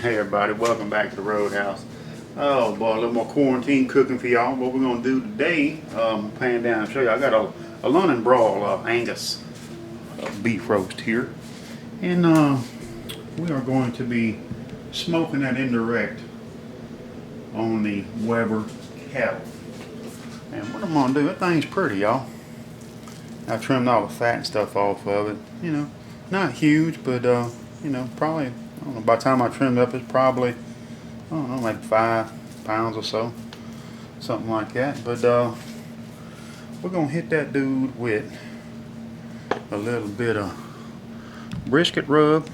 Hey everybody, welcome back to the Roadhouse. Oh boy, a little more quarantine cooking for y'all. What we're gonna do today, pan down and show you. I got a London Broil Angus beef roast here, and we are going to be smoking that indirect on the Weber Kettle. And what I'm gonna do, that thing's pretty, y'all. I trimmed all the fat and stuff off of it. You know, not huge, but you know, probably. I don't know, by the time I trimmed up, it's probably, I don't know, like 5 pounds or so. Something like that. But we're going to hit that dude with a little bit of brisket rub.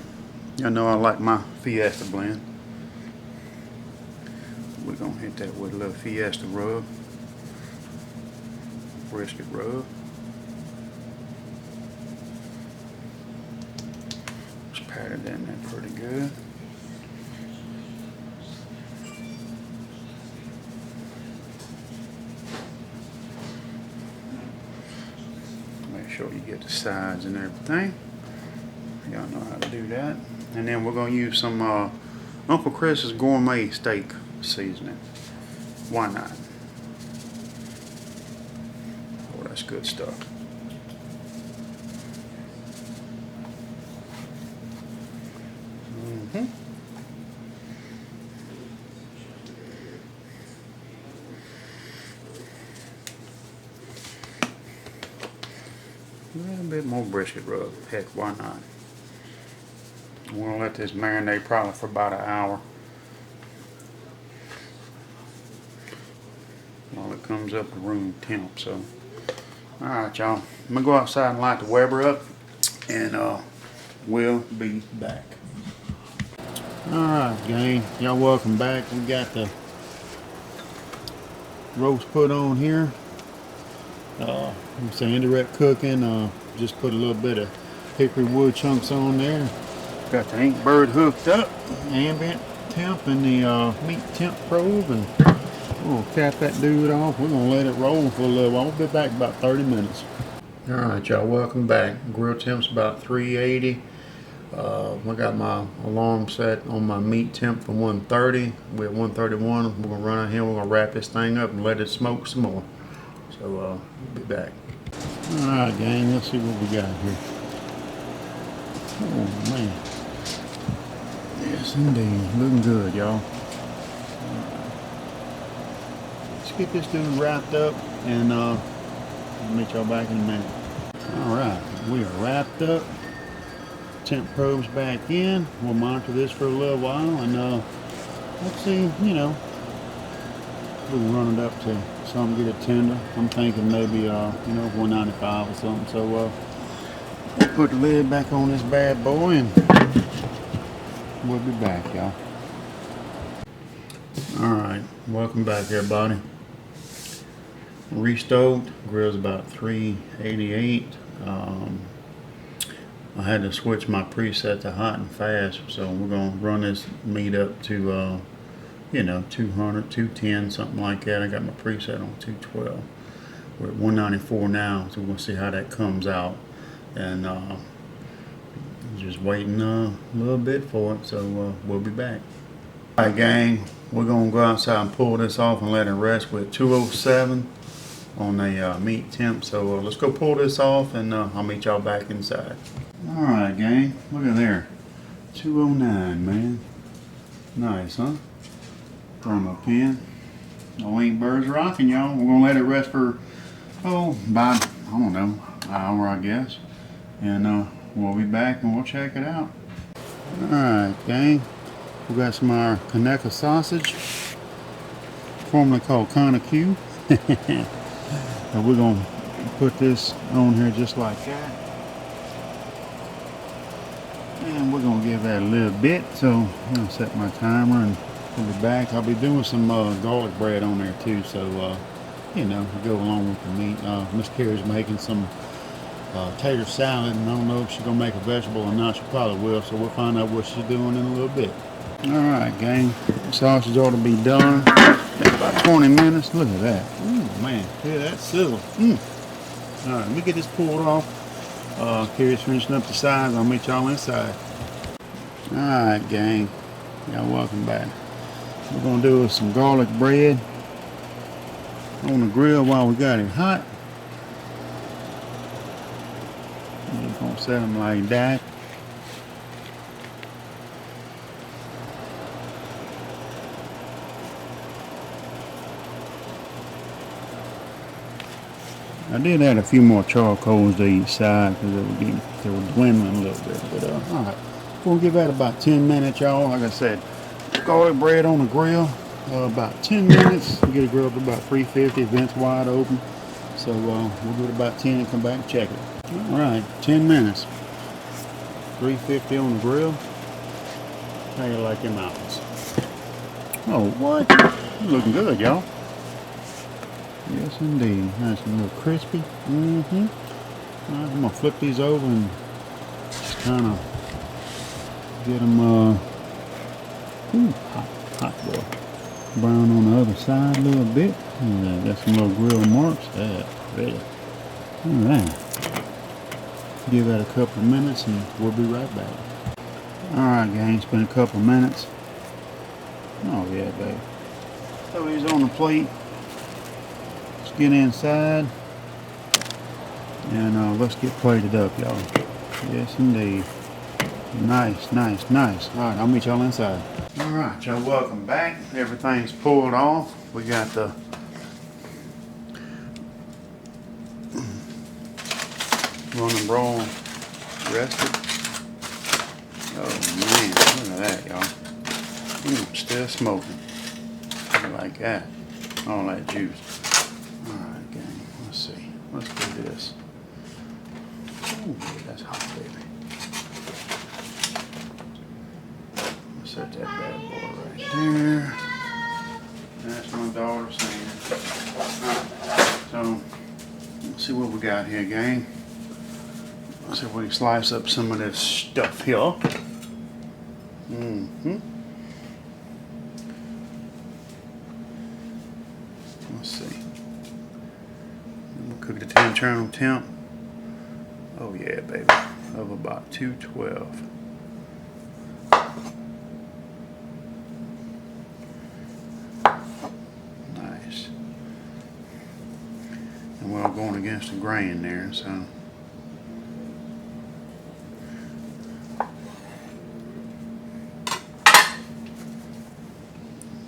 Y'all know I like my Fiesta blend. We're going to hit that with a little Fiesta rub. Brisket rub. Pat it in there pretty good. Make sure you get the sides and everything. Y'all know how to do that. And then we're going to use some Uncle Chris's gourmet steak seasoning. Why not? Oh, that's good stuff. A little bit more brisket rub. Heck, why not? We're going to let this marinate probably for about an hour. While it comes up to room temp. So, alright y'all. I'm going to go outside and light the Weber up. And we'll be back. Alright gang. Y'all welcome back. We got the roast put on here. It's indirect cooking. Just put a little bit of hickory wood chunks on there. Got the ink bird hooked up, ambient temp and the meat temp probe, and we'll cap that dude off. We're gonna let it roll for a little while. We'll be back about 30 minutes. All right, y'all, welcome back. Grill temp's about 380. I got my alarm set on my meat temp for 130. We're at 131. We're gonna run out here. We're gonna wrap this thing up and let it smoke some more. So we'll be back. Alright gang, let's see what we got here. Oh man. Yes indeed, looking good y'all. Let's get this dude wrapped up and I'll meet y'all back in a minute. Alright, we are wrapped up. Temp probes back in. We'll monitor this for a little while and let's see, you know, we can run it up to some, get it tender. I'm thinking maybe, you know, 195 or something. So, we'll put the lid back on this bad boy and we'll be back, y'all. Alright, welcome back everybody. Restoked, grill's about 388. I had to switch my preset to hot and fast, so we're gonna run this meat up to you know, 200, 210, something like that. I got my preset on 212. We're at 194 now, so we're gonna see how that comes out. And just waiting a little bit for it, so we'll be back. All right, gang, we're gonna go outside and pull this off and let it rest with 207 on the meat temp. So let's go pull this off, and I'll meet y'all back inside. All right, gang, look at there, 209, man. Nice, huh? Thermo pin. No ink birds rocking, y'all. We're gonna let it rest for about, I don't know, an hour I guess. And we'll be back and we'll check it out. Alright gang, we got some of our Kaneka sausage, formerly called Kana Q. And we're gonna put this on here just like that. And we're gonna give that a little bit. So I'm gonna set my timer and we'll be back. I'll be doing some garlic bread on there too, so you know, go along with the meat. Miss Cary's making some tater salad, and I don't know if she's gonna make a vegetable or not. She probably will, so we'll find out what she's doing in a little bit. Alright gang, the sausage ought to be done in about 20 minutes. Look at that. Oh man, yeah, that's sizzle. Alright, let me get this pulled off. Cary's finishing up the sides. I'll meet y'all inside. Alright gang, Y'all welcome back. We're gonna do some garlic bread on the grill while we got it hot. We're just gonna set them like that. I did add a few more charcoals to each side because they were dwindling a little bit. But alright, we're gonna give that about 10 minutes, y'all. Like I said, garlic bread on the grill, about 10 minutes. We get it grilled to about 350, vents wide open. So we'll do it about 10 and come back and check it. Alright, 10 minutes. 350 on the grill. How you like them apples? Oh, what? Looking good, y'all. Yes, indeed. Nice and a little crispy. Alright, I'm gonna flip these over and just kind of get them hot boy. Brown on the other side a little bit. Got some little grill marks. Pretty. Alright. Give that a couple of minutes and we'll be right back. Alright, gang, it's been a couple of minutes. Oh yeah, baby. So he's on the plate. Let's get inside and let's get plated up, y'all. Yes, indeed. Nice, nice, nice. Alright, I'll meet y'all inside. Alright, y'all, welcome back. Everything's pulled off. We got the London Broil Roasted. Oh man, look at that, y'all. Still smoking. Like that. All that juice. Alright, gang. Let's see. Let's do this. Ooh, that's hot, baby. Let's set that bad boy right there. That's my daughter saying. Alright, so let's see what we got here, gang. Let's see if we can slice up some of this stuff here. Let's see. We'll cook it to internal temp. Oh yeah, baby. Of about 212. Nice. And we're going against the grain there, so.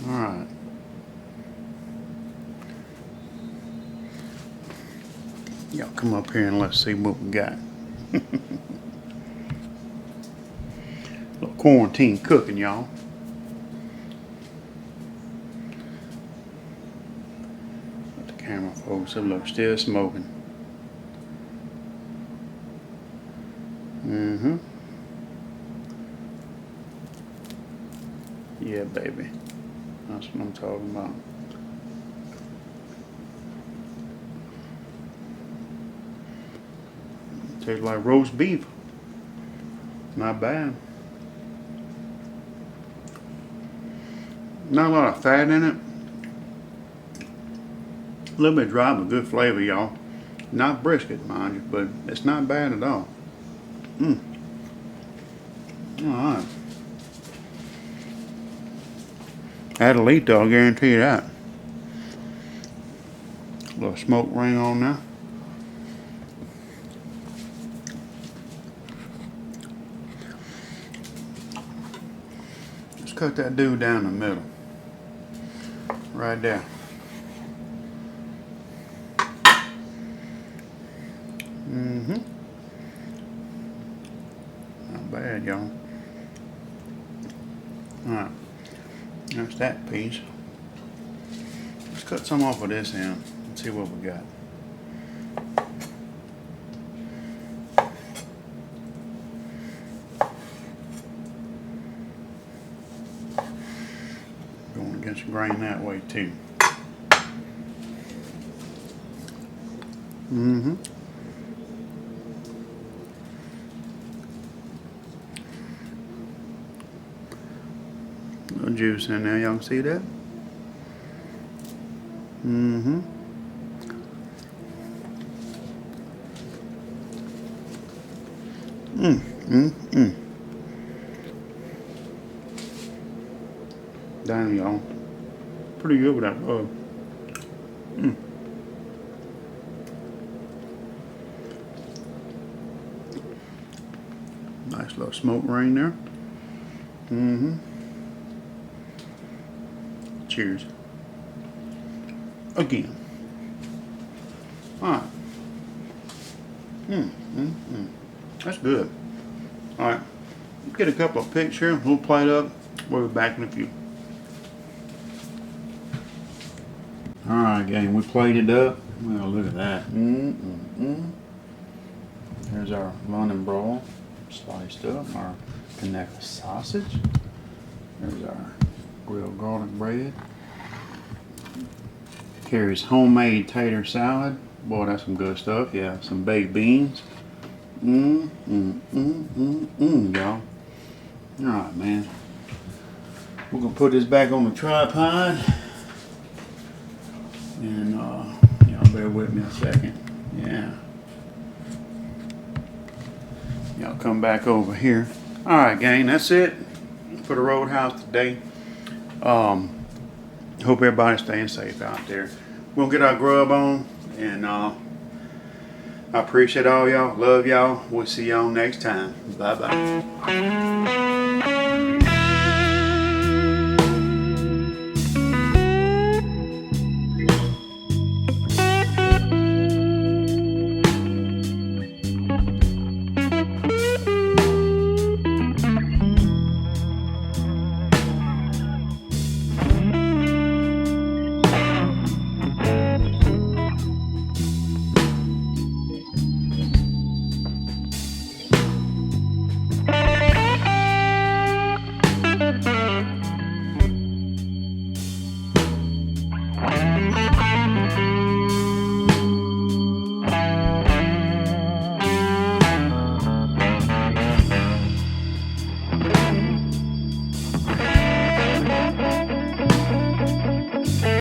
Alright. Y'all come up here and let's see what we got. Little quarantine cooking, y'all. Let the camera focus. It looks still smoking. Yeah, baby. That's what I'm talking about. Tastes like roast beef. Not bad. Not a lot of fat in it. A little bit dry, but good flavor, y'all. Not brisket, mind you, but it's not bad at all. Alright. That'll eat though, I guarantee you that. A little smoke ring on there. Let's cut that dude down the middle. Right there. Not bad, y'all. Alright. There's that piece. Let's cut some off of this end and see what we got. Going against the grain that way too. Little juice in there, y'all can see that? Damn, y'all. Pretty good with that rub. Nice little smoke ring there. Cheers. Again. Alright. That's good. Alright. Get a couple of pics here. We'll plate it up. We'll be back in a few. Alright, gang. We plated up. Well, look at that. There's our London Broil sliced up. Our Kettle sausage. There's our grilled garlic bread. Cary's homemade tater salad. Boy, that's some good stuff. Yeah, some baked beans. Y'all. Alright, man. We're gonna put this back on the tripod. And y'all bear with me a second. Yeah. Y'all come back over here. Alright, gang, that's it for the Roadhouse today. Hope everybody's staying safe out there. We'll get our grub on, and I appreciate all y'all. Love y'all. We'll see y'all next time. Bye-bye.